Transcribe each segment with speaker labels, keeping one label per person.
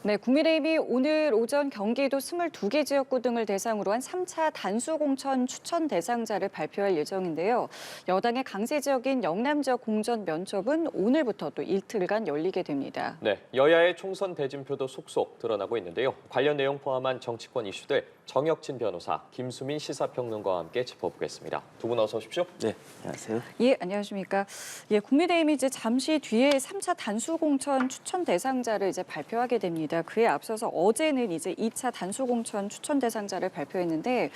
Speaker 1: 네, 국민의힘이 오늘 오전 경기도 22개 지역구 등을 대상으로 한 3차 단수공천 추천 대상자를 발표할 예정인데요. 여당의 강세 지역인 영남 지역 공천 면접은 오늘부터 또 이틀간 열리게 됩니다.
Speaker 2: 네, 여야의 총선 대진표도 속속 드러나고 있는데요. 관련 내용 포함한 정치권 이슈들 정혁진 변호사, 김수민 시사평론가와 함께 짚어보겠습니다. 두 분 어서 오십시오.
Speaker 3: 네, 안녕하세요.
Speaker 1: 예, 안녕하십니까. 예, 국민의힘이 이제 잠시 뒤에 3차 단수공천 추천 대상자를 이제 발표하게 됩니다. 그에 앞서서 어제는 이제 2차 단수공천 추천 대상자를 발표했는데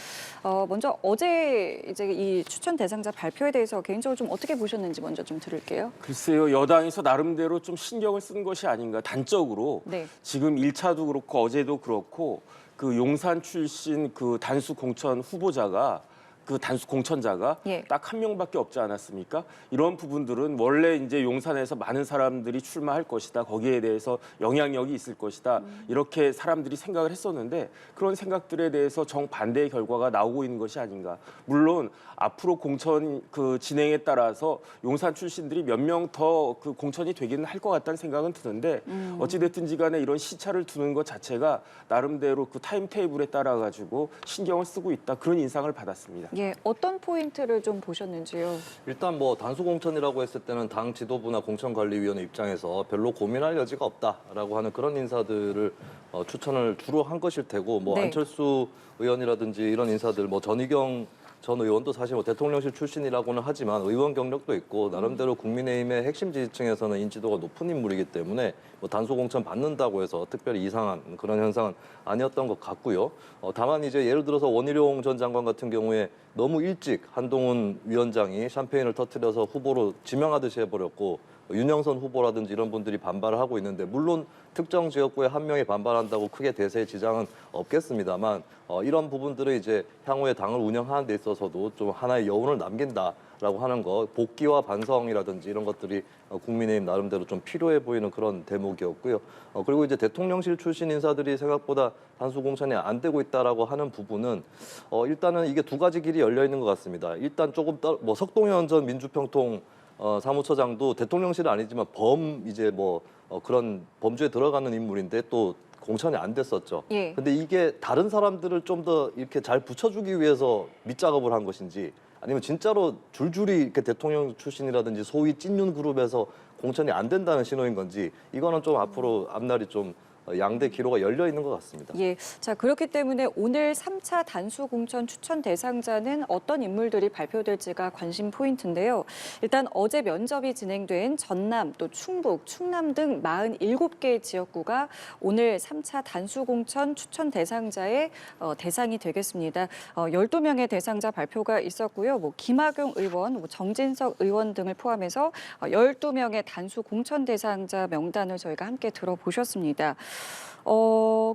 Speaker 1: 먼저 어제 이제 이 추천 대상자 발표에 대해서 개인적으로 좀 어떻게 보셨는지 먼저 좀 들을게요.
Speaker 3: 글쎄요, 여당에서 나름대로 좀 신경을 쓴 것이 아닌가. 단적으로
Speaker 1: 네.
Speaker 3: 지금 1차도 그렇고 어제도 그렇고 그 용산 출신 그 단수 공천 후보자가 그 단수 공천자가
Speaker 1: 예.
Speaker 3: 딱 한 명밖에 없지 않았습니까? 이런 부분들은 원래 이제 용산에서 많은 사람들이 출마할 것이다. 거기에 대해서 영향력이 있을 것이다. 이렇게 사람들이 생각을 했었는데 그런 생각들에 대해서 정반대의 결과가 나오고 있는 것이 아닌가. 물론 앞으로 공천 그 진행에 따라서 용산 출신들이 몇 명 더 그 공천이 되기는 할 것 같다는 생각은 드는데 어찌됐든지 간에 이런 시차를 두는 것 자체가 나름대로 그 타임테이블에 따라 가지고 신경을 쓰고 있다. 그런 인상을 받았습니다.
Speaker 1: 예, 어떤 포인트를 좀 보셨는지요?
Speaker 4: 일단 뭐 단수 공천이라고 했을 때는 당 지도부나 공천관리위원회 입장에서 별로 고민할 여지가 없다라고 하는 그런 인사들을 추천을 주로 한 것일 테고 뭐
Speaker 1: 네.
Speaker 4: 안철수 의원이라든지 이런 인사들 뭐 전희경 전 의원도 사실 뭐 대통령실 출신이라고는 하지만 의원 경력도 있고 나름대로 국민의힘의 핵심 지지층에서는 인지도가 높은 인물이기 때문에 뭐 단수 공천 받는다고 해서 특별히 이상한 그런 현상은 아니었던 것 같고요. 다만 이제 예를 들어서 원희룡 전 장관 같은 경우에 너무 일찍 한동훈 위원장이 샴페인을 터뜨려서 후보로 지명하듯이 해버렸고 윤영선 후보라든지 이런 분들이 반발을 하고 있는데 물론 특정 지역구에 한 명이 반발한다고 크게 대세에 지장은 없겠습니다만 이런 부분들을 이제 향후에 당을 운영하는 데 있어서도 좀 하나의 여운을 남긴다라고 하는 거 복귀와 반성이라든지 이런 것들이 국민의힘 나름대로 좀 필요해 보이는 그런 대목이었고요. 그리고 이제 대통령실 출신 인사들이 생각보다 단수 공천이 안 되고 있다라고 하는 부분은 일단은 이게 두 가지 길이 열려 있는 것 같습니다. 일단 조금 뭐 석동현 전 민주평통 사무처장도 대통령실은 아니지만 그런 범주에 들어가는 인물인데 또 공천이 안 됐었죠.
Speaker 1: 예.
Speaker 4: 근데 이게 다른 사람들을 좀 더 이렇게 잘 붙여주기 위해서 밑작업을 한 것인지 아니면 진짜로 줄줄이 이렇게 대통령 출신이라든지 소위 찐윤 그룹에서 공천이 안 된다는 신호인 건지 이거는 좀 앞으로 앞날이 좀 양대 기로가 열려 있는 것 같습니다.
Speaker 1: 예, 자 그렇기 때문에 오늘 3차 단수 공천 추천 대상자는 어떤 인물들이 발표될지가 관심 포인트인데요. 일단 어제 면접이 진행된 전남, 또 충북, 충남 등 47개 지역구가 오늘 3차 단수 공천 추천 대상자의 대상이 되겠습니다. 12명의 대상자 발표가 있었고요. 뭐 김학용 의원, 뭐 정진석 의원 등을 포함해서 12명의 단수 공천 대상자 명단을 저희가 함께 들어보셨습니다.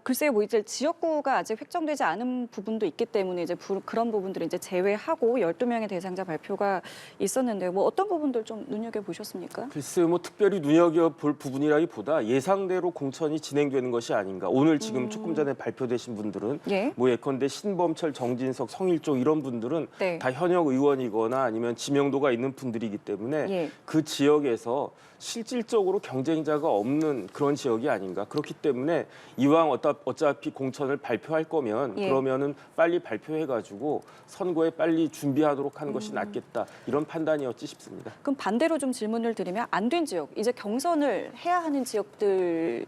Speaker 1: 글쎄요, 뭐 이제 지역구가 아직 획정되지 않은 부분도 있기 때문에 이제 그런 부분들을 이제 제외하고 12명의 대상자 발표가 있었는데 뭐 어떤 부분들 좀 눈여겨 보셨습니까?
Speaker 3: 글쎄요, 뭐 특별히 눈여겨볼 부분이라기보다 예상대로 공천이 진행되는 것이 아닌가. 오늘 지금 조금 전에 발표되신 분들은
Speaker 1: 예.
Speaker 3: 뭐 예컨대 신범철, 정진석, 성일종 이런 분들은
Speaker 1: 네.
Speaker 3: 다 현역 의원이거나 아니면 지명도가 있는 분들이기 때문에
Speaker 1: 예.
Speaker 3: 그 지역에서 실질적으로 경쟁자가 없는 그런 지역이 아닌가. 그렇기 때문에 이왕 어차피 공천을 발표할 거면
Speaker 1: 예.
Speaker 3: 그러면은 빨리 발표해가지고 선거에 빨리 준비하도록 하는 것이 낫겠다. 이런 판단이었지 싶습니다.
Speaker 1: 그럼 반대로 좀 질문을 드리면 안 된 지역, 이제 경선을 해야 하는 지역들,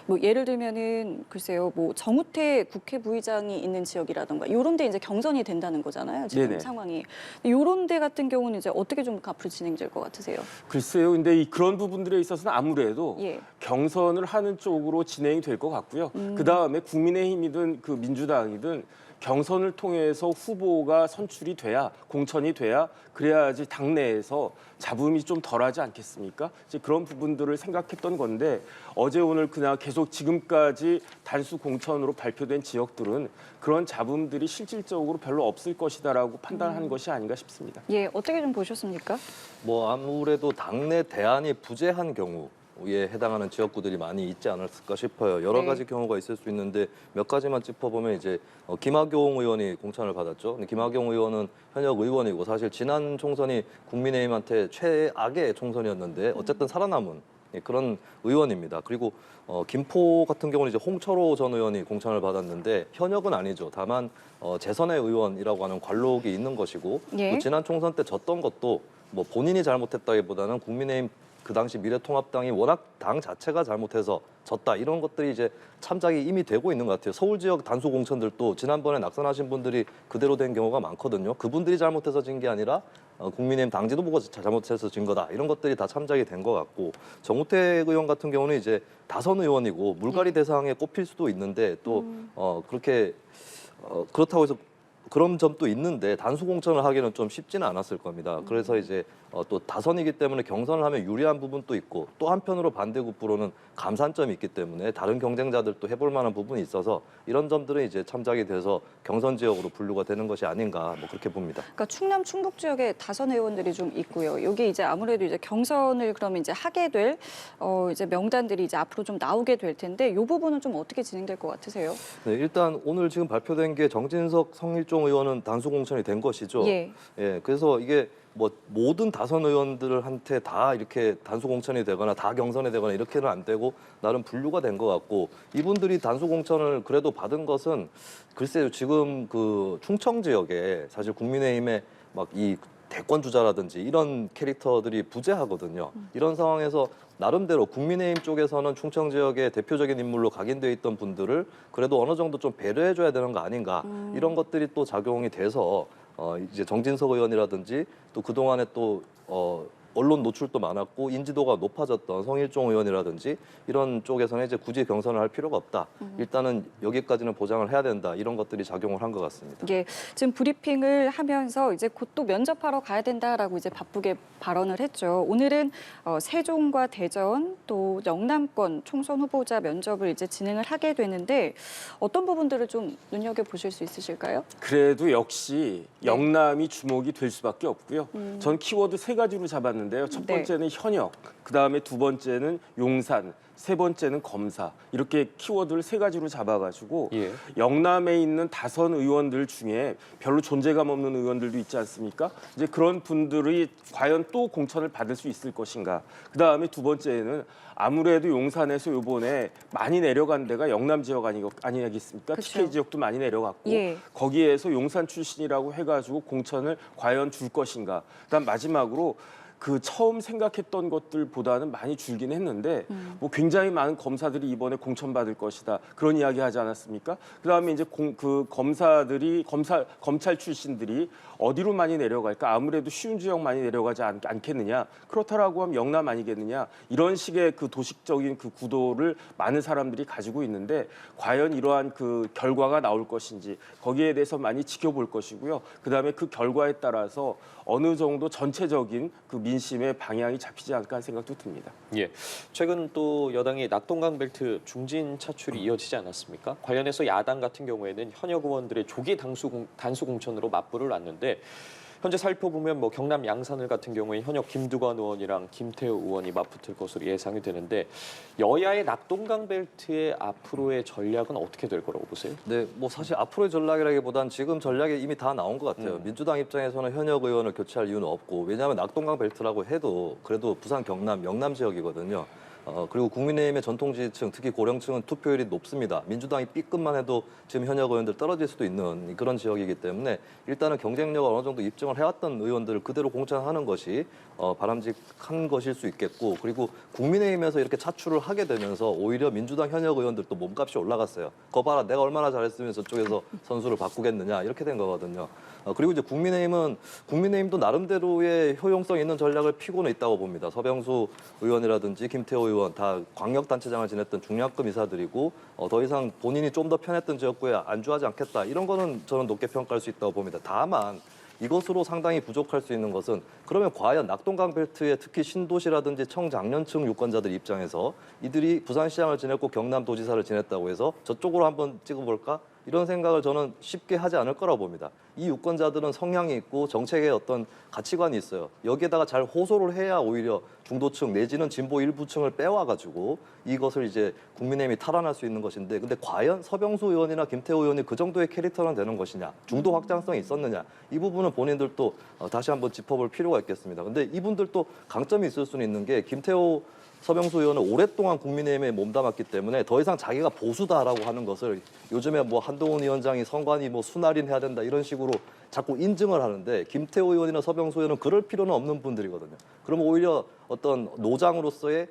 Speaker 1: 뭐 예를 들면은 글쎄요, 뭐 정우택 국회 부의장이 있는 지역이라던가 이런 데 이제 경선이 된다는 거잖아요. 지금
Speaker 3: 네네.
Speaker 1: 상황이. 이런 데 같은 경우는 이제 어떻게 좀 앞으로 진행될 것 같으세요?
Speaker 3: 글쎄요, 근데 그런 부분들에 있어서는 아무래도
Speaker 1: 예.
Speaker 3: 경선을 하는 쪽으로 진행이 될 것 같고요. 그 다음에 국민의힘이든 그 민주당이든 경선을 통해서 후보가 선출이 돼야 공천이 돼야 그래야지 당내에서 잡음이 좀 덜하지 않겠습니까? 이제 그런 부분들을 생각했던 건데 어제 오늘 그냥 계속 지금까지 단수 공천으로 발표된 지역들은 그런 잡음들이 실질적으로 별로 없을 것이다라고 판단한 것이 아닌가 싶습니다.
Speaker 1: 예, 어떻게 좀 보셨습니까?
Speaker 4: 뭐 아무래도 당내 대안이 부재한 경우에 해당하는 지역구들이 많이 있지 않았을까 싶어요. 여러
Speaker 1: 네.
Speaker 4: 가지 경우가 있을 수 있는데 몇 가지만 짚어보면 이제 김학용 의원이 공천을 받았죠. 근데 김학용 의원은 현역 의원이고 사실 지난 총선이 국민의힘한테 최악의 총선이었는데 어쨌든 살아남은 예, 그런 의원입니다. 그리고 김포 같은 경우는 이제 홍철호 전 의원이 공천을 받았는데 현역은 아니죠. 다만 재선의 의원이라고 하는 관록이 있는 것이고
Speaker 1: 예.
Speaker 4: 또 지난 총선 때 졌던 것도 뭐 본인이 잘못했다기보다는 국민의힘 그 당시 미래통합당이 워낙 당 자체가 잘못해서 졌다 이런 것들이 이제 참작이 이미 되고 있는 것 같아요. 서울 지역 단수 공천들도 지난번에 낙선하신 분들이 그대로 된 경우가 많거든요. 그분들이 잘못해서 진 게 아니라 국민의힘 당지도 보고 잘못해서 진 거다 이런 것들이 다 참작이 된 것 같고 정우택 의원 같은 경우는 이제 다선 의원이고 물갈이 대상에 꼽힐 수도 있는데 또 그렇게 그렇다고 해서 그런 점도 있는데 단수 공천을 하기는 좀 쉽지는 않았을 겁니다. 그래서 이제 또 다선이기 때문에 경선을 하면 유리한 부분도 있고 또 한편으로 반대급부로는 감산점이 있기 때문에 다른 경쟁자들도 해볼 만한 부분이 있어서 이런 점들은 이제 참작이 돼서 경선 지역으로 분류가 되는 것이 아닌가 뭐 그렇게 봅니다.
Speaker 1: 그러니까 충남 충북 지역에 다선 의원들이 좀 있고요. 여기 이제 아무래도 이제 경선을 그러면 이제 하게 될 이제 명단들이 이제 앞으로 좀 나오게 될 텐데 이 부분은 좀 어떻게 진행될 것 같으세요?
Speaker 4: 네, 일단 오늘 지금 발표된 게 정진석, 성일종 의원은 단수 공천이 된 것이죠.
Speaker 1: 예.
Speaker 4: 예, 그래서 이게 뭐 모든 다선 의원들한테 다 이렇게 단수 공천이 되거나 다 경선이 되거나 이렇게는 안 되고 나름 분류가 된 것 같고 이분들이 단수 공천을 그래도 받은 것은 글쎄요 지금 그 충청 지역에 사실 국민의힘의 막 이 대권 주자라든지 이런 캐릭터들이 부재하거든요. 이런 상황에서 나름대로 국민의힘 쪽에서는 충청 지역의 대표적인 인물로 각인돼 있던 분들을 그래도 어느 정도 좀 배려해줘야 되는 거 아닌가 이런 것들이 또 작용이 돼서 이제 정진석 의원이라든지 또 그동안에 또 언론 노출도 많았고 인지도가 높아졌던 성일종 의원이라든지 이런 쪽에서는 이제 굳이 경선을 할 필요가 없다. 일단은 여기까지는 보장을 해야 된다. 이런 것들이 작용을 한 것 같습니다.
Speaker 1: 이게 지금 브리핑을 하면서 이제 곧 또 면접하러 가야 된다라고 이제 바쁘게 발언을 했죠. 오늘은 세종과 대전 또 영남권 총선 후보자 면접을 이제 진행을 하게 되는데 어떤 부분들을 좀 눈여겨 보실 수 있으실까요?
Speaker 3: 그래도 역시 영남이 주목이 될 수밖에 없고요. 전 키워드 세 가지로 잡았는데요. 첫
Speaker 1: 네.
Speaker 3: 번째는 현역, 그다음에 두 번째는 용산, 세 번째는 검사. 이렇게 키워드를 세 가지로 잡아가지고
Speaker 2: 예.
Speaker 3: 영남에 있는 다선 의원들 중에 별로 존재감 없는 의원들도 있지 않습니까? 이제 그런 분들이 과연 또 공천을 받을 수 있을 것인가. 그다음에 두 번째는 아무래도 용산에서 이번에 많이 내려간 데가 영남 지역 아니겠습니까?
Speaker 1: 그쵸.
Speaker 3: TK 지역도 많이 내려갔고
Speaker 1: 예.
Speaker 3: 거기에서 용산 출신이라고 해가지고 공천을 과연 줄 것인가. 그다음 마지막으로 그 처음 생각했던 것들보다는 많이 줄긴 했는데 뭐 굉장히 많은 검사들이 이번에 공천 받을 것이다 그런 이야기 하지 않았습니까? 그다음에 이제 그 검찰 출신들이 어디로 많이 내려갈까? 아무래도 쉬운 지역 많이 내려가지 않겠느냐? 그렇다라고 하면 영남 아니겠느냐? 이런 식의 그 도식적인 그 구도를 많은 사람들이 가지고 있는데 과연 이러한 그 결과가 나올 것인지 거기에 대해서 많이 지켜볼 것이고요. 그다음에 그 결과에 따라서 어느 정도 전체적인 그 민심의 방향이 잡히지 않을까 하는 생각도 듭니다.
Speaker 2: 예. 최근 또 여당이 낙동강 벨트 중진 차출이 이어지지 않았습니까? 관련해서 야당 같은 경우에는 현역 의원들의 조기 단수 공천으로 맞불을 놨는데 현재 살펴보면 뭐 경남 양산을 같은 경우에 현역 김두관 의원이랑 김태우 의원이 맞붙을 것으로 예상이 되는데 여야의 낙동강 벨트의 앞으로의 전략은 어떻게 될 거라고 보세요?
Speaker 4: 네, 뭐 사실 앞으로의 전략이라기보단 지금 전략이 이미 다 나온 것 같아요. 민주당 입장에서는 현역 의원을 교체할 이유는 없고 왜냐하면 낙동강 벨트라고 해도 그래도 부산, 경남, 영남 지역이거든요. 그리고 국민의힘의 전통 지지층, 특히 고령층은 투표율이 높습니다. 민주당이 B급만 해도 지금 현역 의원들 떨어질 수도 있는 그런 지역이기 때문에 일단은 경쟁력을 어느 정도 입증을 해왔던 의원들을 그대로 공천하는 것이 바람직한 것일 수 있겠고 그리고 국민의힘에서 이렇게 차출을 하게 되면서 오히려 민주당 현역 의원들도 몸값이 올라갔어요. 거 봐라, 내가 얼마나 잘했으면 저쪽에서 선수를 바꾸겠느냐 이렇게 된 거거든요. 그리고 이제 국민의힘도 나름대로의 효용성 있는 전략을 피고는 있다고 봅니다. 서병수 의원이라든지 김태호 의원 다 광역단체장을 지냈던 중량급 이사들이고 더 이상 본인이 좀 더 편했던 지역구에 안주하지 않겠다. 이런 거는 저는 높게 평가할 수 있다고 봅니다. 다만 이것으로 상당히 부족할 수 있는 것은 그러면 과연 낙동강 벨트의 특히 신도시라든지 청장년층 유권자들 입장에서 이들이 부산시장을 지냈고 경남도지사를 지냈다고 해서 저쪽으로 한번 찍어볼까? 이런 생각을 저는 쉽게 하지 않을 거라고 봅니다. 이 유권자들은 성향이 있고 정책의 어떤 가치관이 있어요. 여기에다가 잘 호소를 해야 오히려 중도층 내지는 진보 일부층을 빼와가지고 이것을 이제 국민의힘이 탈환할 수 있는 것인데 근데 과연 서병수 의원이나 김태호 의원이 그 정도의 캐릭터는 되는 것이냐 중도 확장성이 있었느냐 이 부분은 본인들도 다시 한번 짚어볼 필요가 있겠습니다. 근데 이분들도 강점이 있을 수는 있는 게 김태호 서병수 의원은 오랫동안 국민의힘에 몸담았기 때문에 더 이상 자기가 보수다라고 하는 것을 요즘에 뭐 한동훈 위원장이 선관위 뭐 순할인해야 된다 이런 식으로 자꾸 인증을 하는데 김태호 의원이나 서병수 의원은 그럴 필요는 없는 분들이거든요. 그럼 오히려 어떤 노장으로서의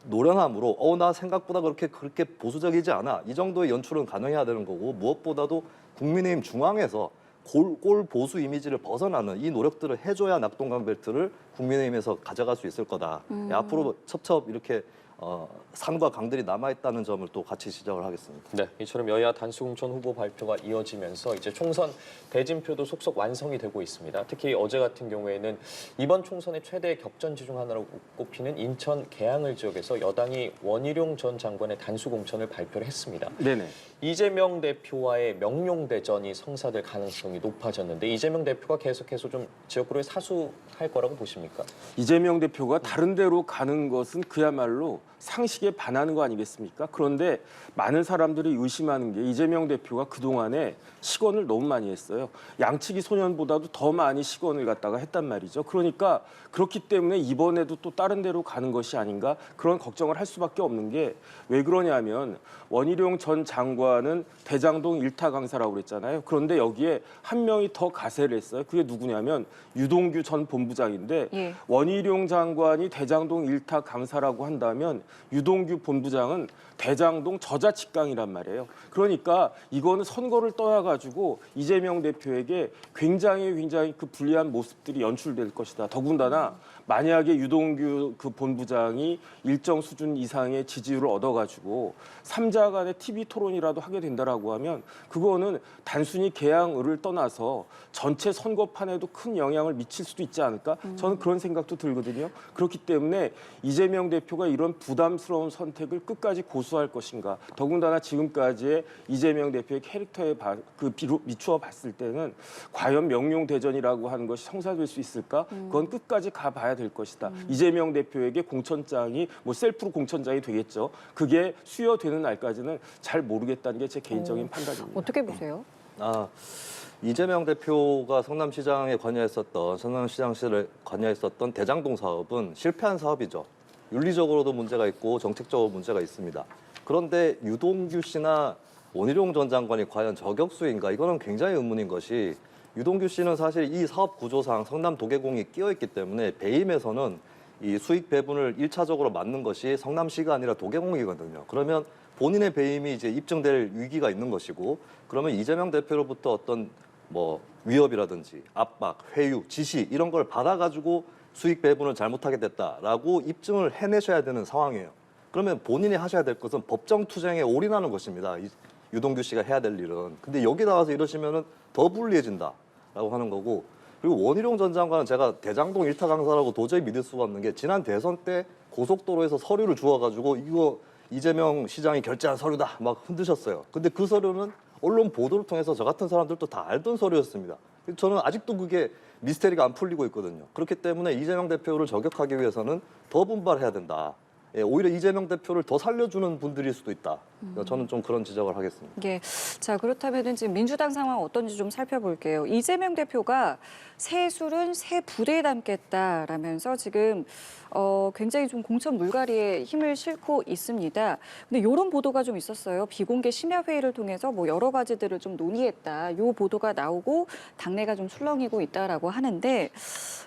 Speaker 4: 노련함으로 나 생각보다 그렇게 보수적이지 않아. 이 정도의 연출은 가능해야 되는 거고 무엇보다도 국민의힘 중앙에서 꼴 보수 이미지를 벗어나는 이 노력들을 해줘야 낙동강 벨트를 국민의힘에서 가져갈 수 있을 거다. 앞으로 첩첩 이렇게 산과 강들이 남아있다는 점을 또 같이 지적을 하겠습니다.
Speaker 2: 네, 이처럼 여야 단수공천 후보 발표가 이어지면서 이제 총선 대진표도 속속 완성이 되고 있습니다. 특히 어제 같은 경우에는 이번 총선의 최대 격전지 중 하나로 꼽히는 인천 계양을 지역에서 여당이 원희룡 전 장관의 단수공천을 발표를 했습니다.
Speaker 3: 네네.
Speaker 2: 이재명 대표와의 명룡대전이 성사될 가능성이 높아졌는데 이재명 대표가 계속해서 좀 지역구를 사수할 거라고 보십니까?
Speaker 3: 이재명 대표가 다른 데로 가는 것은 그야말로 상식에 반하는 거 아니겠습니까? 그런데 많은 사람들이 의심하는 게 이재명 대표가 그동안에 시건을 너무 많이 했어요. 양치기 소년보다도 더 많이 시건을 갖다가 했단 말이죠. 그러니까 그렇기 때문에 이번에도 또 다른 데로 가는 것이 아닌가 그런 걱정을 할 수밖에 없는 게 왜 그러냐면 원희룡 전 장관은 대장동 일타 강사라고 그랬잖아요. 그런데 여기에 한 명이 더 가세를 했어요. 그게 누구냐면 유동규 전 본부장인데
Speaker 1: 예.
Speaker 3: 원희룡 장관이 대장동 일타 강사라고 한다면 유동규 본부장은 대장동 저자치강이란 말이에요. 그러니까 이거는 선거를 떠나가지고 이재명 대표에게 굉장히 그 불리한 모습들이 연출될 것이다. 더군다나 만약에 유동규 그 본부장이 일정 수준 이상의 지지율을 얻어가지고 3자 간의 TV 토론이라도 하게 된다라고 하면 그거는 단순히 계양을을 떠나서 전체 선거판에도 큰 영향을 미칠 수도 있지 않을까? 저는 그런 생각도 들거든요. 그렇기 때문에 이재명 대표가 이런 부담스러운 선택을 끝까지 고수할 것인가? 더군다나 지금까지의 이재명 대표의 캐릭터에 비추어 봤을 때는 과연 명룡대전이라고 하는 것이 성사될 수 있을까? 그건 끝까지 가봐야 될 것이다. 이재명 대표에게 공천장이 뭐 셀프로 공천장이 되겠죠. 그게 수여되는 날까지는 잘 모르겠다는 게 제 개인적인 판단입니다.
Speaker 1: 어떻게 보세요?
Speaker 4: 이재명 대표가 성남시장에 관여했었던 성남시장실을 관여했었던 대장동 사업은 실패한 사업이죠. 윤리적으로도 문제가 있고 정책적으로 문제가 있습니다. 그런데 유동규 씨나 원희룡 전 장관이 과연 저격수인가? 이거는 굉장히 의문인 것이 유동규 씨는 사실 이 사업 구조상 성남 도계공이 끼어있기 때문에 배임에서는 이 수익 배분을 1차적으로 맡는 것이 성남시가 아니라 도계공이거든요. 그러면 본인의 배임이 이제 입증될 위기가 있는 것이고 그러면 이재명 대표로부터 어떤 뭐 위협이라든지 압박, 회유, 지시 이런 걸 받아가지고 수익 배분을 잘못하게 됐다라고 입증을 해내셔야 되는 상황이에요. 그러면 본인이 하셔야 될 것은 법정 투쟁에 올인하는 것입니다. 유동규 씨가 해야 될 일은. 근데 여기 나와서 이러시면은 더 불리해진다라고 하는 거고 그리고 원희룡 전 장관은 제가 대장동 일타 강사라고 도저히 믿을 수가 없는 게 지난 대선 때 고속도로에서 서류를 주워가지고 이거 이재명 시장이 결제한 서류다 막 흔드셨어요. 근데 그 서류는 언론 보도를 통해서 저 같은 사람들도 다 알던 서류였습니다. 저는 아직도 그게 미스테리가 안 풀리고 있거든요. 그렇기 때문에 이재명 대표를 저격하기 위해서는 더 분발해야 된다. 예, 오히려 이재명 대표를 더 살려주는 분들일 수도 있다. 저는 좀 그런 지적을 하겠습니다.
Speaker 1: 예. 자, 그렇다면 지금 민주당 상황 어떤지 좀 살펴볼게요. 이재명 대표가 새 술은 새 부대에 담겠다라면서 지금 굉장히 좀 공천 물갈이에 힘을 싣고 있습니다. 근데 이런 보도가 좀 있었어요. 비공개 심야 회의를 통해서 뭐 여러 가지들을 좀 논의했다. 이 보도가 나오고 당내가 좀 술렁이고 있다라고 하는데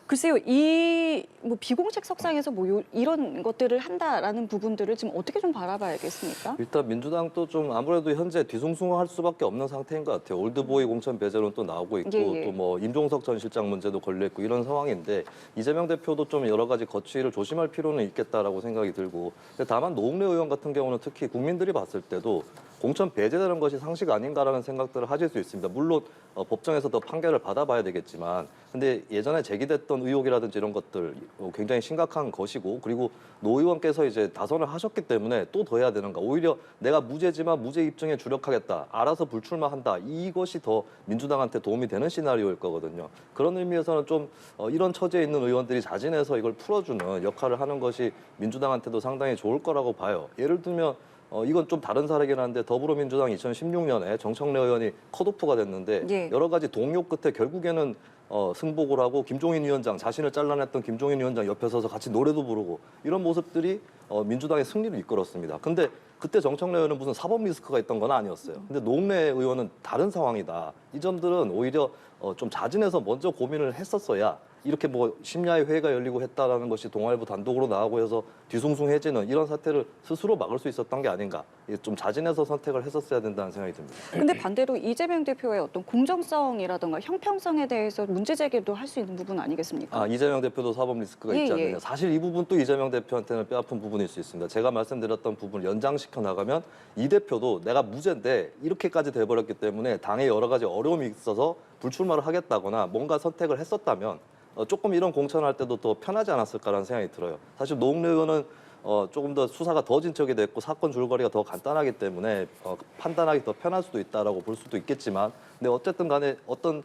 Speaker 1: 글쎄요, 이 뭐 비공식 석상에서 뭐 이런 것들을 한다라는 부분들을 지금 어떻게 좀 바라봐야겠습니까?
Speaker 4: 일단 민주당도 좀 아무래도 현재 뒤숭숭할 수밖에 없는 상태인 것 같아요. 올드보이 공천 배제론 또 나오고 있고
Speaker 1: 예.
Speaker 4: 또 뭐 임종석 전 실장 문제도 걸려있고 이런 상황인데 이재명 대표도 좀 여러 가지 거취를 조심할 필요는 있겠다라고 생각이 들고 근데 다만 노웅래 의원 같은 경우는 특히 국민들이 봤을 때도 공천 배제되는 것이 상식 아닌가라는 생각들을 하실 수 있습니다. 물론 법정에서 더 판결을 받아봐야 되겠지만 근데 예전에 제기됐던 의혹이라든지 이런 것들 굉장히 심각한 것이고 그리고 노 의원께서 이제 다선을 하셨기 때문에 또 더 해야 되는가 오히려 내가 무죄지만 무죄 입증에 주력하겠다 알아서 불출마한다 이것이 더 민주당한테 도움이 되는 시나리오일 거거든요. 그런 의미에서는 좀 이런 처지에 있는 의원들이 자진해서 이걸 풀어주는 역할을 하는 것이 민주당한테도 상당히 좋을 거라고 봐요. 예를 들면 이건 좀 다른 사례긴 한데 더불어민주당 2016년에 정청래 의원이 컷오프가 됐는데
Speaker 1: 예.
Speaker 4: 여러 가지 동요 끝에 결국에는 승복을 하고 김종인 위원장, 자신을 잘라냈던 김종인 위원장 옆에 서서 같이 노래도 부르고 이런 모습들이 민주당의 승리를 이끌었습니다. 근데 그때 정청래 의원은 무슨 사법 리스크가 있던 건 아니었어요. 근데 노웅래 의원은 다른 상황이다. 이 점들은 오히려 좀 자진해서 먼저 고민을 했었어야 이렇게 뭐 심야의 회의가 열리고 했다라는 것이 동아일보 단독으로 나오고 해서 뒤숭숭해지는 이런 사태를 스스로 막을 수 있었던 게 아닌가. 좀 자진해서 선택을 했었어야 된다는 생각이 듭니다.
Speaker 1: 근데 반대로 이재명 대표의 어떤 공정성이라던가 형평성에 대해서 문제 제기도 할 수 있는 부분 아니겠습니까?
Speaker 4: 이재명 대표도 사법 리스크가 있지 않느냐.
Speaker 1: 예.
Speaker 4: 사실 이 부분 또 이재명 대표한테는 뼈아픈 부분일 수 있습니다. 제가 말씀드렸던 부분을 연장시켜 나가면 이 대표도 내가 무죄인데 이렇게까지 돼버렸기 때문에 당에 여러 가지 어려움이 있어서 불출마를 하겠다거나 뭔가 선택을 했었다면 조금 이런 공천할 때도 더 편하지 않았을까라는 생각이 들어요. 사실 노웅래 의원은 조금 더 수사가 더 진척이 됐고 사건 줄거리가 더 간단하기 때문에 판단하기 더 편할 수도 있다라고 볼 수도 있겠지만, 근데 어쨌든 간에 어떤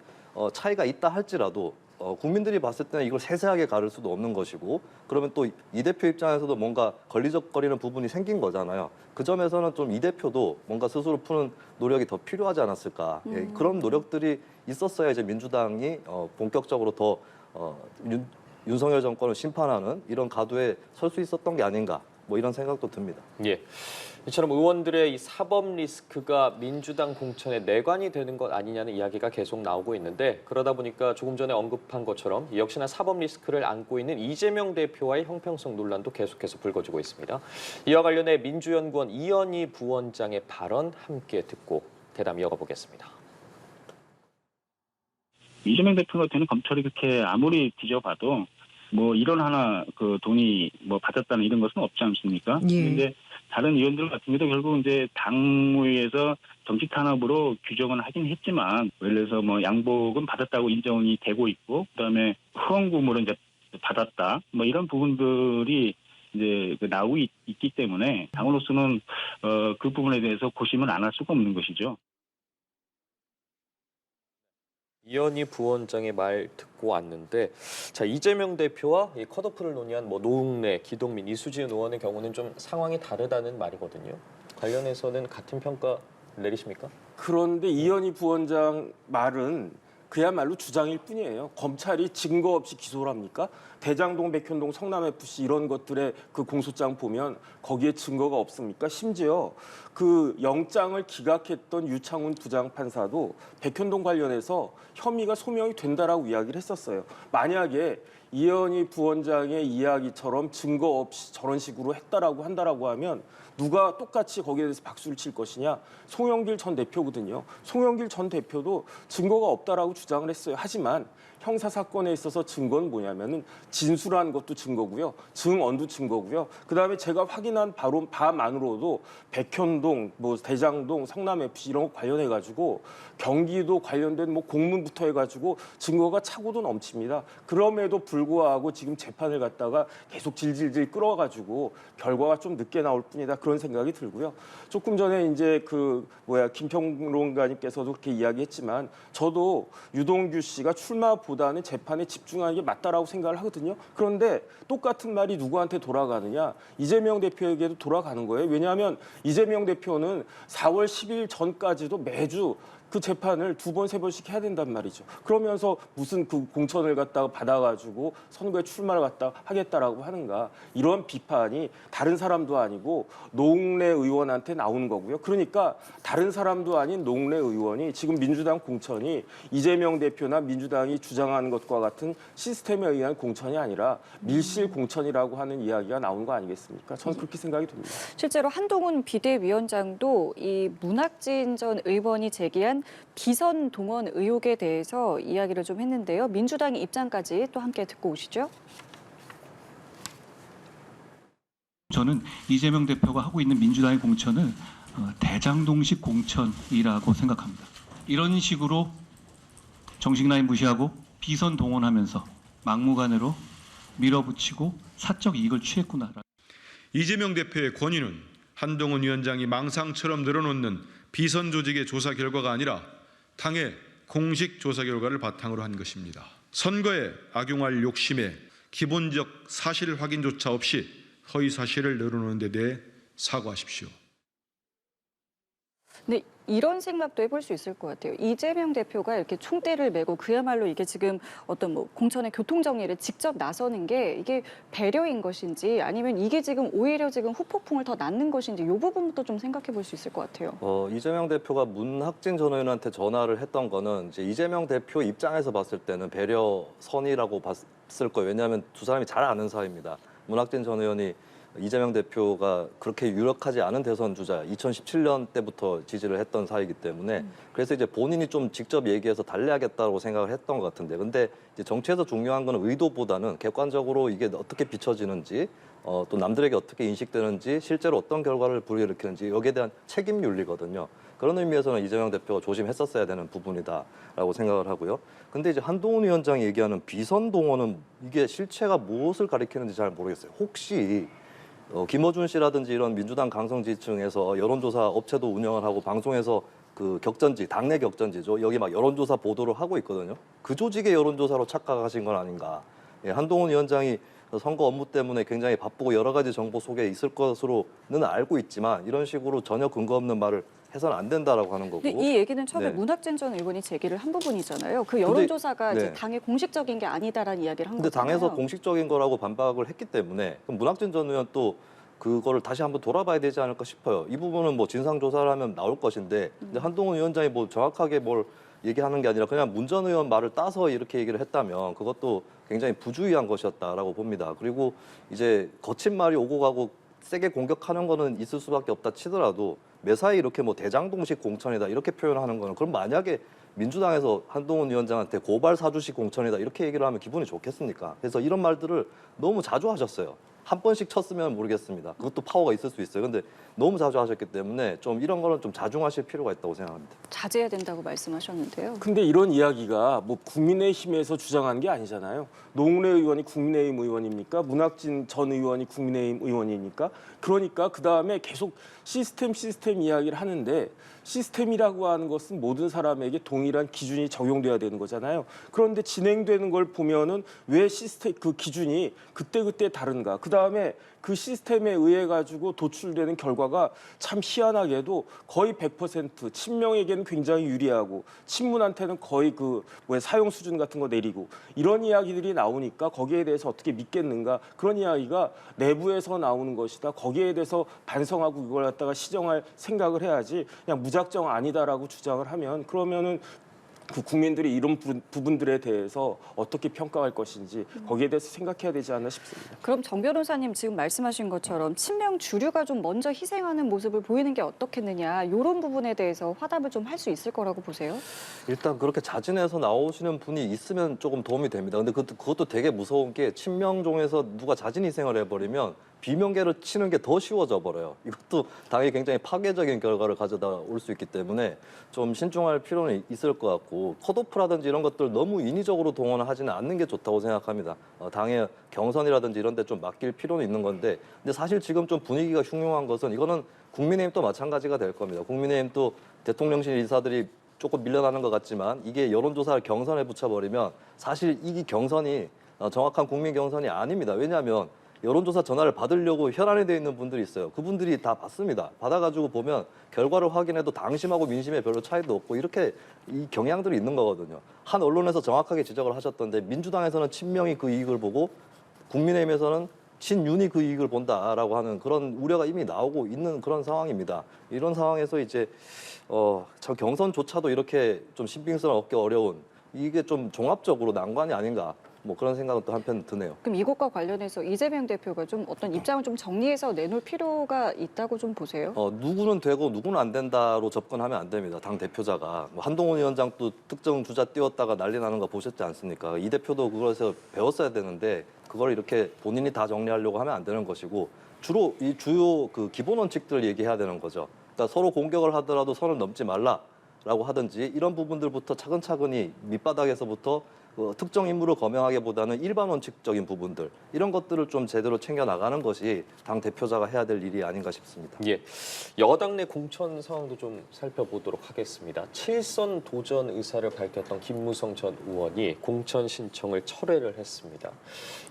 Speaker 4: 차이가 있다 할지라도 국민들이 봤을 때는 이걸 세세하게 가를 수도 없는 것이고, 그러면 또 이 대표 입장에서도 뭔가 걸리적거리는 부분이 생긴 거잖아요. 그 점에서는 좀 이 대표도 뭔가 스스로 푸는 노력이 더 필요하지 않았을까. 예, 그런 노력들이 있었어야 이제 민주당이 본격적으로 더 윤석열 정권을 심판하는 이런 가도에 설 수 있었던 게 아닌가, 뭐 이런 생각도 듭니다.
Speaker 2: 예. 이처럼 의원들의 이 사법 리스크가 민주당 공천의 내관이 되는 것 아니냐는 이야기가 계속 나오고 있는데, 그러다 보니까 조금 전에 언급한 것처럼 역시나 사법 리스크를 안고 있는 이재명 대표와의 형평성 논란도 계속해서 불거지고 있습니다. 이와 관련해 민주연구원 이현희 부원장의 발언 함께 듣고 대담 이어가 보겠습니다.
Speaker 5: 이재명 대표 같은 검찰이 그렇게 아무리 뒤져봐도 뭐 이런 하나 그 돈이 뭐 받았다는 이런 것은 없지 않습니까?
Speaker 6: 예.
Speaker 5: 근데 다른 의원들 같은 경우도 결국 이제 당무에서 정치 탄압으로 규정은 하긴 했지만, 예를 들어서 뭐 양복은 받았다고 인정이 되고 있고, 그다음에 후원금으로 이제 받았다, 뭐 이런 부분들이 이제 나오고 있기 때문에 당으로서는 그 부분에 대해서 고심을 안 할 수가 없는 것이죠.
Speaker 2: 이현희 부원장의 말 듣고 왔는데, 자, 이재명 대표와 이 컷오프를 논의한 뭐 노웅래, 기동민, 이수진 의원의 경우는 좀 상황이 다르다는 말이거든요. 관련해서는 같은 평가 내리십니까?
Speaker 3: 그런데 이현희 부원장 말은 그야말로 주장일 뿐이에요. 검찰이 증거 없이 기소를 합니까? 대장동, 백현동, 성남FC 이런 것들의 그 공소장 보면 거기에 증거가 없습니까? 심지어 그 영장을 기각했던 유창훈 부장판사도 백현동 관련해서 혐의가 소명이 된다라고 이야기를 했었어요. 만약에 이현희 부원장의 이야기처럼 증거 없이 저런 식으로 했다라고 한다라고 하면 누가 똑같이 거기에 대해서 박수를 칠 것이냐? 송영길 전 대표거든요. 송영길 전 대표도 증거가 없다라고 주장을 했어요. 하지만 형사 사건에 있어서 증거는 뭐냐면은 진술한 것도 증거고요, 증언도 증거고요. 그다음에 제가 확인한 바만으로도 백현동, 뭐 대장동, 성남FC 이런 거 관련해 가지고 경기도 관련된 뭐 공문부터 해가지고 증거가 차고도 넘칩니다. 그럼에도 불구하고 지금 재판을 갖다가 계속 질질질 끌어가지고 결과가 좀 늦게 나올 뿐이다, 그런 생각이 들고요. 조금 전에 이제 김평론가님께서도 그렇게 이야기했지만 저도 유동규 씨가 출마보다는 재판에 집중하는 게 맞다라고 생각을 하거든요. 그런데 똑같은 말이 누구한테 돌아가느냐? 이재명 대표에게도 돌아가는 거예요. 왜냐하면 이재명 대표는 4월 10일 전까지도 매주 그 재판을 2번, 3번씩 해야 된단 말이죠. 그러면서 무슨 그 공천을 갖다가 받아가지고 선거에 출마를 갖다 하겠다라고 하는가. 이런 비판이 다른 사람도 아니고 노웅래 의원한테 나오는 거고요. 그러니까 다른 사람도 아닌 노웅래 의원이 지금 민주당 공천이 이재명 대표나 민주당이 주장하는 것과 같은 시스템에 의한 공천이 아니라 밀실 공천이라고 하는 이야기가 나오는 거 아니겠습니까? 저는 그렇게 생각이 듭니다.
Speaker 1: 실제로 한동훈 비대위원장도 이 문학진 전 의원이 제기한 비선 동원 의혹에 대해서 이야기를 좀 했는데요. 민주당의 입장까지 또 함께 듣고 오시죠.
Speaker 7: 저는 이재명 대표가 하고 있는 민주당의 공천은 대장동식 공천이라고 생각합니다. 이런 식으로 정식 라인 무시하고 비선 동원하면서 막무가내로 밀어붙이고 사적 이익을 취했구나.
Speaker 8: 이재명 대표의 권위는 한동훈 위원장이 망상처럼 늘어놓는 비선 조직의 조사 결과가 아니라 당의 공식 조사 결과를 바탕으로 한 것입니다. 선거에 악용할 욕심에 기본적 사실 확인조차 없이 허위 사실을 늘어놓는 데 대해 사과하십시오.
Speaker 1: 근데 이런 생각도 해볼 수 있을 것 같아요. 이재명 대표가 이렇게 총대를 메고 그야말로 이게 지금 어떤 뭐 공천의 교통 정리를 직접 나서는 게 이게 배려인 것인지 아니면 이게 지금 오히려 지금 후폭풍을 더 낳는 것인지 이 부분부터 좀 생각해 볼 수 있을 것 같아요.
Speaker 4: 이재명 대표가 문학진 전 의원한테 전화를 했던 거는 이제 이재명 대표 입장에서 봤을 때는 배려선이라고 봤을 거예요. 왜냐하면 두 사람이 잘 아는 사이입니다. 문학진 전 의원이 이재명 대표가 그렇게 유력하지 않은 대선 주자 2017년 때부터 지지를 했던 사이이기 때문에 그래서 이제 본인이 좀 직접 얘기해서 달래야겠다고 생각을 했던 것 같은데 근데 이제 정치에서 중요한 거는 의도보다는 객관적으로 이게 어떻게 비춰지는지 또 남들에게 어떻게 인식되는지 실제로 어떤 결과를 불러일으키는지 여기에 대한 책임 윤리거든요. 그런 의미에서는 이재명 대표가 조심했었어야 되는 부분이다라고 생각을 하고요. 근데 이제 한동훈 위원장이 얘기하는 비선 동원은 이게 실체가 무엇을 가리키는지 잘 모르겠어요. 혹시 김어준 씨라든지 이런 민주당 강성지층에서 여론조사 업체도 운영을 하고 방송에서 그 격전지, 당내 격전지죠. 여기 막 여론조사 보도를 하고 있거든요. 그 조직의 여론조사로 착각하신 건 아닌가. 한동훈 위원장이 선거 업무 때문에 굉장히 바쁘고 여러 가지 정보 속에 있을 것으로는 알고 있지만 이런 식으로 전혀 근거 없는 말을 해서는 안 된다라고 하는 거고.
Speaker 1: 근데 이 얘기는 처음에
Speaker 4: 네.
Speaker 1: 문학진 전 의원이 제기를 한 부분이잖아요. 그 여론조사가 이제
Speaker 4: 네.
Speaker 1: 당의 공식적인 게 아니다라는 이야기를 한
Speaker 4: 근데
Speaker 1: 거잖아요.
Speaker 4: 당에서 공식적인 거라고 반박을 했기 때문에 그럼 문학진 전 의원 또 그거를 다시 한번 돌아봐야 되지 않을까 싶어요. 이 부분은 뭐 진상 조사를 하면 나올 것인데 근데 한동훈 위원장이 뭐 정확하게 뭘 얘기하는 게 아니라 그냥 문 전 의원 말을 따서 이렇게 얘기를 했다면 그것도 굉장히 부주의한 것이었다라고 봅니다. 그리고 이제 거친 말이 오고 가고 세게 공격하는 거는 있을 수밖에 없다 치더라도 매사에 이렇게 뭐 대장동식 공천이다 이렇게 표현하는 거는 그럼 만약에 민주당에서 한동훈 위원장한테 고발 사주식 공천이다 이렇게 얘기를 하면 기분이 좋겠습니까? 그래서 이런 말들을 너무 자주 하셨어요. 한 번씩 쳤으면 모르겠습니다. 그것도 파워가 있을 수 있어요. 근데 너무 자주 하셨기 때문에 좀 이런 거는 좀 자중하실 필요가 있다고 생각합니다.
Speaker 1: 자제해야 된다고 말씀하셨는데요.
Speaker 3: 근데 이런 이야기가 뭐 국민의힘에서 주장한 게 아니잖아요. 노웅래 의원이 국민의힘 의원입니까? 문학진 전 의원이 국민의힘 의원입니까? 그러니까 그다음에 계속 시스템 이야기를 하는데 시스템이라고 하는 것은 모든 사람에게 동일한 기준이 적용돼야 되는 거잖아요. 그런데 진행되는 걸 보면은 왜 시스템 그 기준이 그때 다른가? 그다음에 그 시스템에 의해 가지고 도출되는 결과가 참 희한하게도 거의 100% 친명에게는 굉장히 유리하고 친문한테는 거의 그 사용 수준 같은 거 내리고 이런 이야기들이 나오니까 거기에 대해서 어떻게 믿겠는가 그런 이야기가 내부에서 나오는 것이다. 거기에 대해서 반성하고 이걸 갖다가 시정할 생각을 해야지 그냥 무작정 아니다라고 주장을 하면 그러면은 그 국민들이 이런 부분들에 대해서 어떻게 평가할 것인지 거기에 대해서 생각해야 되지 않나 싶습니다.
Speaker 1: 그럼 정 변호사님 지금 말씀하신 것처럼 친명 주류가 좀 먼저 희생하는 모습을 보이는 게 어떻겠느냐 이런 부분에 대해서 화답을 좀 할 수 있을 거라고 보세요?
Speaker 4: 일단 그렇게 자진해서 나오시는 분이 있으면 조금 도움이 됩니다. 근데 그것도 되게 무서운 게 친명종에서 누가 자진 희생을 해버리면 비명계를 치는 게 더 쉬워져 버려요. 이것도 당연히 굉장히 파괴적인 결과를 가져다 올 수 있기 때문에 좀 신중할 필요는 있을 것 같고 컷오프라든지 이런 것들 너무 인위적으로 동원을 하지는 않는 게 좋다고 생각합니다. 당의 경선이라든지 이런 데 좀 맡길 필요는 있는 건데 근데 사실 지금 좀 분위기가 흉흉한 것은 이거는 국민의힘도 마찬가지가 될 겁니다. 국민의힘도 대통령실 인사들이 조금 밀려나는 것 같지만 이게 여론조사를 경선에 붙여버리면 사실 이 경선이 정확한 국민 경선이 아닙니다. 왜냐하면 여론조사 전화를 받으려고 혈안이 돼 있는 분들이 있어요. 그분들이 다 받습니다. 받아가지고 보면 결과를 확인해도 당심하고 민심에 별로 차이도 없고 이렇게 이 경향들이 있는 거거든요. 한 언론에서 정확하게 지적을 하셨던데 민주당에서는 친명이 그 이익을 보고 국민의힘에서는 친윤이 그 이익을 본다라고 하는 그런 우려가 이미 나오고 있는 그런 상황입니다. 이런 상황에서 이제 참 경선조차도 이렇게 좀 신빙성을 얻기 어려운 이게 좀 종합적으로 난관이 아닌가 뭐 그런 생각은 또 한편 드네요.
Speaker 1: 그럼 이것과 관련해서 이재명 대표가 좀 어떤 입장을 좀 정리해서 내놓을 필요가 있다고 좀 보세요?
Speaker 4: 누구는 되고 누구는 안 된다로 접근하면 안 됩니다. 당 대표자가 뭐 한동훈 위원장도 특정 주자 띄웠다가 난리 나는 거 보셨지 않습니까? 이 대표도 그것에서 배웠어야 되는데 그걸 이렇게 본인이 다 정리하려고 하면 안 되는 것이고 주로 이 주요 그 기본 원칙들을 얘기해야 되는 거죠. 그러니까 서로 공격을 하더라도 선을 넘지 말라라고 하든지 이런 부분들부터 차근차근히 밑바닥에서부터 특정 인물을 거명하기보다는 일반 원칙적인 부분들 이런 것들을 좀 제대로 챙겨 나가는 것이 당 대표자가 해야 될 일이 아닌가 싶습니다.
Speaker 2: 예, 여당 내 공천 상황도 좀 살펴보도록 하겠습니다. 7선 도전 의사를 밝혔던 김무성 전 의원이 공천 신청을 철회를 했습니다.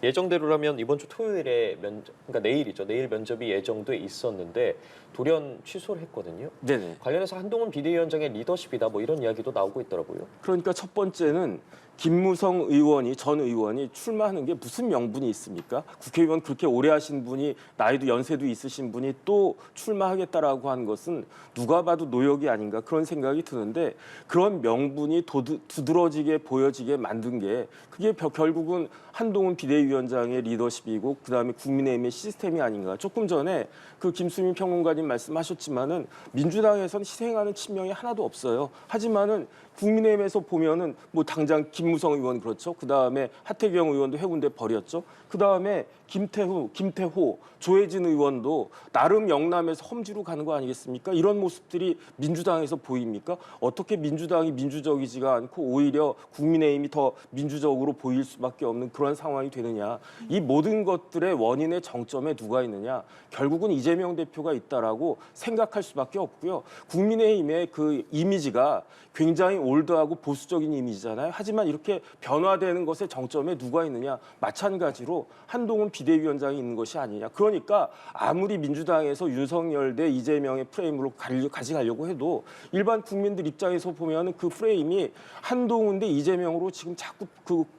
Speaker 2: 예정대로라면 이번 주 토요일에 그러니까 내일이죠. 내일 면접이 예정돼 있었는데 돌연 취소를 했거든요.
Speaker 3: 네네.
Speaker 2: 관련해서 한동훈 비대위원장의 리더십이다 뭐 이런 이야기도 나오고 있더라고요.
Speaker 3: 그러니까 첫 번째는 김무성 의원이 전 의원이 출마하는 게 무슨 명분이 있습니까? 국회의원 그렇게 오래 하신 분이 나이도 연세도 있으신 분이 또 출마하겠다라고 한 것은 누가 봐도 노역이 아닌가 그런 생각이 드는데 그런 명분이 두드러지게 보여지게 만든 게 그게 결국은 한동훈 비대위원장의 리더십이고 그다음에 국민의힘의 시스템이 아닌가. 조금 전에 그 김수민 평론가님 말씀하셨지만은 민주당에선 희생하는 친명이 하나도 없어요. 하지만은 국민의힘에서 보면은 뭐 당장 김무성 의원 그렇죠. 그다음에 하태경 의원도 해운대 버렸죠. 그다음에 김태호, 조혜진 의원도 나름 영남에서 험지로 가는 거 아니겠습니까? 이런 모습들이 민주당에서 보입니까? 어떻게 민주당이 민주적이지가 않고 오히려 국민의힘이 더 민주적으로 보일 수밖에 없는 그런 상황이 되느냐. 이 모든 것들의 원인의 정점에 누가 있느냐. 결국은 이재명 대표가 있다라고 생각할 수밖에 없고요. 국민의힘의 그 이미지가 굉장히 올드하고 보수적인 이미지잖아요. 하지만 이렇게 변화되는 것의 정점에 누가 있느냐. 마찬가지로 한동훈 비대위원장이 있는 것이 아니냐. 그러니까 아무리 민주당에서 윤석열 대 이재명의 프레임으로 가져가려고 해도 일반 국민들 입장에서 보면 그 프레임이 한동훈 대 이재명으로 지금 자꾸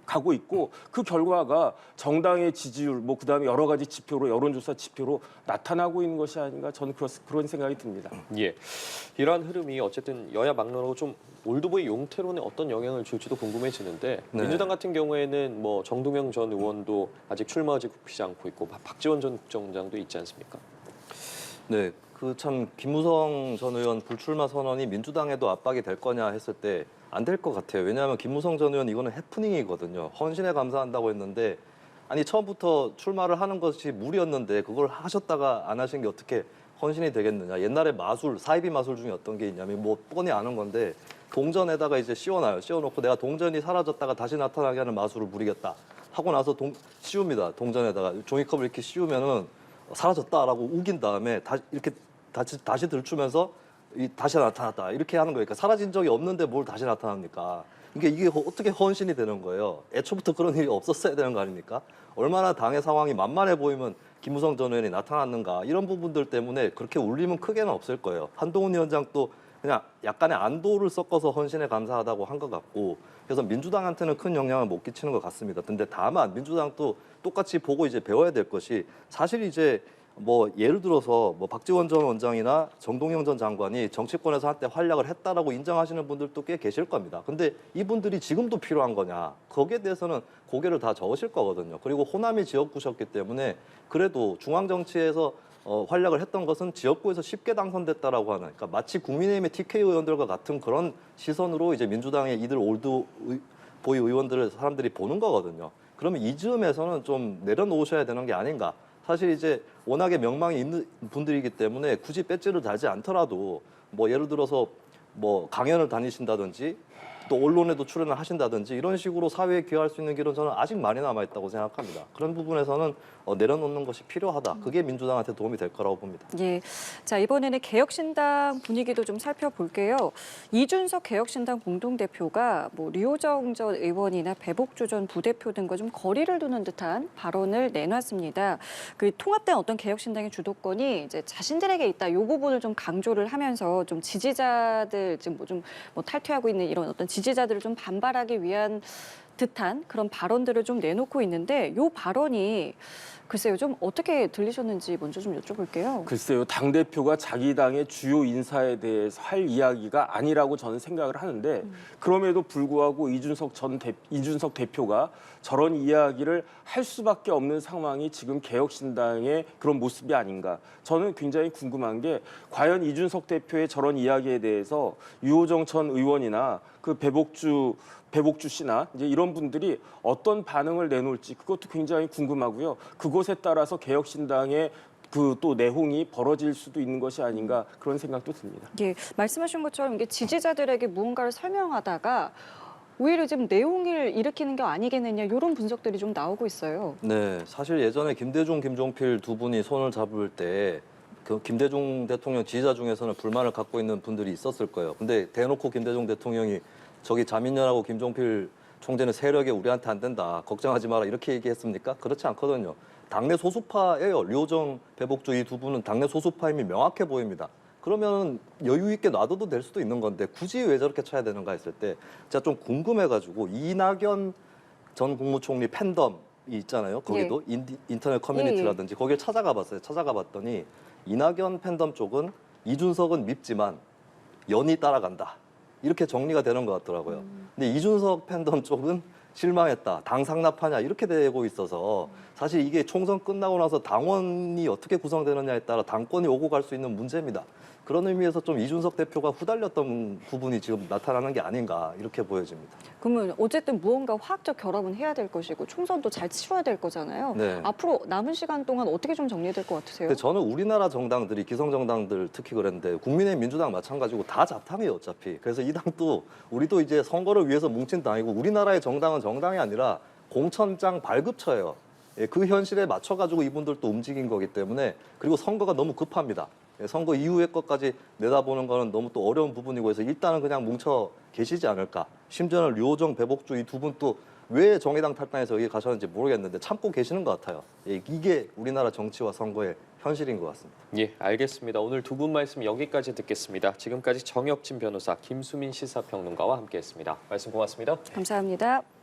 Speaker 3: 가고 있고 그 결과가 정당의 지지율 뭐 그다음에 여러 가지 지표로 여론조사 지표로 나타나고 있는 것이 아닌가 저는 그런 생각이 듭니다.
Speaker 2: 예, 이러한 흐름이 어쨌든 여야 막론하고 좀 올드보이 용태론에 어떤 영향을 줄지도 궁금해지는데
Speaker 4: 네.
Speaker 2: 민주당 같은 경우에는 뭐 정동영 전 의원도 아직 출마하지 굽히지 않고 있고 박지원 전 국정원장도 있지 않습니까?
Speaker 4: 네, 그 참 김무성 전 의원 불출마 선언이 민주당에도 압박이 될 거냐 했을 때 안 될 것 같아요. 왜냐하면 김무성 전 의원 이거는 해프닝이거든요. 헌신에 감사한다고 했는데 아니 처음부터 출마를 하는 것이 무리였는데 그걸 하셨다가 안 하신 게 어떻게 헌신이 되겠느냐. 옛날에 마술, 사이비 마술 중에 어떤 게 있냐면 뭐 뻔히 아는 건데 동전에다가 이제 씌워놔요. 씌워놓고 내가 동전이 사라졌다가 다시 나타나게 하는 마술을 부리겠다. 하고 나서 씌웁니다. 동전에다가 종이컵을 이렇게 씌우면은 사라졌다라고 우긴 다음에 다시 들추면서 다시 나타났다 이렇게 하는 거니까 사라진 적이 없는데 뭘 다시 나타납니까? 이게 어떻게 헌신이 되는 거예요? 애초부터 그런 일이 없었어야 되는 거 아닙니까? 얼마나 당의 상황이 만만해 보이면 김무성 전 의원이 나타났는가 이런 부분들 때문에 그렇게 울림은 크게는 없을 거예요. 한동훈 위원장도 그냥 약간의 안도를 섞어서 헌신에 감사하다고 한 것 같고 그래서 민주당한테는 큰 영향을 못 끼치는 것 같습니다. 근데 다만 민주당도 똑같이 보고 이제 배워야 될 것이 사실 이제 뭐 예를 들어서 뭐 박지원 전 원장이나 정동영 전 장관이 정치권에서 한때 활약을 했다라고 인정하시는 분들도 꽤 계실 겁니다. 근데 이분들이 지금도 필요한 거냐? 거기에 대해서는 고개를 다 저으실 거거든요. 그리고 호남이 지역구셨기 때문에 그래도 중앙 정치에서 활약을 했던 것은 지역구에서 쉽게 당선됐다라고 하는, 그러니까 마치 국민의힘의 TK 의원들과 같은 그런 시선으로 이제 민주당의 이들 올드보이 의원들을 사람들이 보는 거거든요. 그러면 이 즈음에서는 좀 내려놓으셔야 되는 게 아닌가. 사실 이제 워낙에 명망이 있는 분들이기 때문에 굳이 배지를 달지 않더라도 뭐 예를 들어서 뭐 강연을 다니신다든지 또 언론에도 출연을 하신다든지 이런 식으로 사회에 기여할 수 있는 길은 저는 아직 많이 남아있다고 생각합니다. 그런 부분에서는 내려놓는 것이 필요하다. 그게 민주당한테 도움이 될 거라고 봅니다.
Speaker 1: 예. 자, 이번에는 개혁신당 분위기도 좀 살펴볼게요. 이준석 개혁신당 공동대표가 뭐 류호정 전 의원이나 배복주 전 부대표 등과 좀 거리를 두는 듯한 발언을 내놨습니다. 그 통합된 어떤 개혁신당의 주도권이 이제 자신들에게 있다. 이 부분을 좀 강조를 하면서 좀 지지자들 지금 뭐 탈퇴하고 있는 이런 어떤 지지자들을 좀 반발하기 위한 듯한 그런 발언들을 좀 내놓고 있는데 이 발언이 글쎄요 좀 어떻게 들리셨는지 먼저 좀 여쭤볼게요.
Speaker 3: 글쎄요 당대표가 자기 당의 주요 인사에 대해서 할 이야기가 아니라고 저는 생각을 하는데 그럼에도 불구하고 이준석 대표가 저런 이야기를 할 수밖에 없는 상황이 지금 개혁신당의 그런 모습이 아닌가. 저는 굉장히 궁금한 게 과연 이준석 대표의 저런 이야기에 대해서 유호정 전 의원이나 그 배복주 씨나 이제 이런 분들이 어떤 반응을 내놓을지 그것도 굉장히 궁금하고요. 그것에 따라서 개혁신당의 그 또 내홍이 벌어질 수도 있는 것이 아닌가 그런 생각도 듭니다.
Speaker 1: 예, 말씀하신 것처럼 이게 지지자들에게 무언가를 설명하다가 오히려 지금 내용을 일으키는 게 아니겠느냐 이런 분석들이 좀 나오고 있어요.
Speaker 4: 네, 사실 예전에 김대중, 김종필 두 분이 손을 잡을 때 그 김대중 대통령 지지자 중에서는 불만을 갖고 있는 분들이 있었을 거예요. 근데 대놓고 김대중 대통령이 저기 자민련하고 김종필 총재는 세력이 우리한테 안 된다. 걱정하지 마라. 이렇게 얘기했습니까? 그렇지 않거든요. 당내 소수파예요. 류호정, 배복주 이 두 분은 당내 소수파임이 명확해 보입니다. 그러면 여유 있게 놔둬도 될 수도 있는 건데 굳이 왜 저렇게 쳐야 되는가 했을 때 제가 좀 궁금해가지고 이낙연 전 국무총리 팬덤이 있잖아요. 거기도 인터넷 커뮤니티라든지 거기를 찾아가 봤어요. 찾아가 봤더니 이낙연 팬덤 쪽은 이준석은 밉지만 연이 따라간다. 이렇게 정리가 되는 것 같더라고요. 근데 이준석 팬덤 쪽은 실망했다. 당 상납하냐 이렇게 되고 있어서 사실 이게 총선 끝나고 나서 당원이 어떻게 구성되느냐에 따라 당권이 오고 갈 수 있는 문제입니다. 그런 의미에서 좀 이준석 대표가 후달렸던 부분이 지금 나타나는 게 아닌가 이렇게 보여집니다.
Speaker 1: 그러면 어쨌든 무언가 화학적 결합은 해야 될 것이고 총선도 잘 치러야 될 거잖아요.
Speaker 4: 네.
Speaker 1: 앞으로 남은 시간 동안 어떻게 좀 정리될 것 같으세요?
Speaker 4: 근데 저는 우리나라 정당들이 기성정당들 특히 그랬는데 국민의힘 민주당 마찬가지고 다 자탕이에요 어차피. 그래서 이 당도 우리도 이제 선거를 위해서 뭉친 당이고 우리나라의 정당은 정당이 아니라 공천장 발급처예요. 예, 그 현실에 맞춰가지고 이분들도 움직인 거기 때문에 그리고 선거가 너무 급합니다. 예, 선거 이후의 것까지 내다보는 거는 너무 또 어려운 부분이고 해서 일단은 그냥 뭉쳐 계시지 않을까. 심지어는 류호정, 배복주 이 두 분 또 왜 정의당 탈당해서 여기 가셨는지 모르겠는데 참고 계시는 것 같아요. 예, 이게 우리나라 정치와 선거의 현실인 것 같습니다.
Speaker 2: 예, 알겠습니다. 오늘 두 분 말씀 여기까지 듣겠습니다. 지금까지 정혁진 변호사, 김수민 시사평론가와 함께했습니다. 말씀 고맙습니다.
Speaker 1: 감사합니다.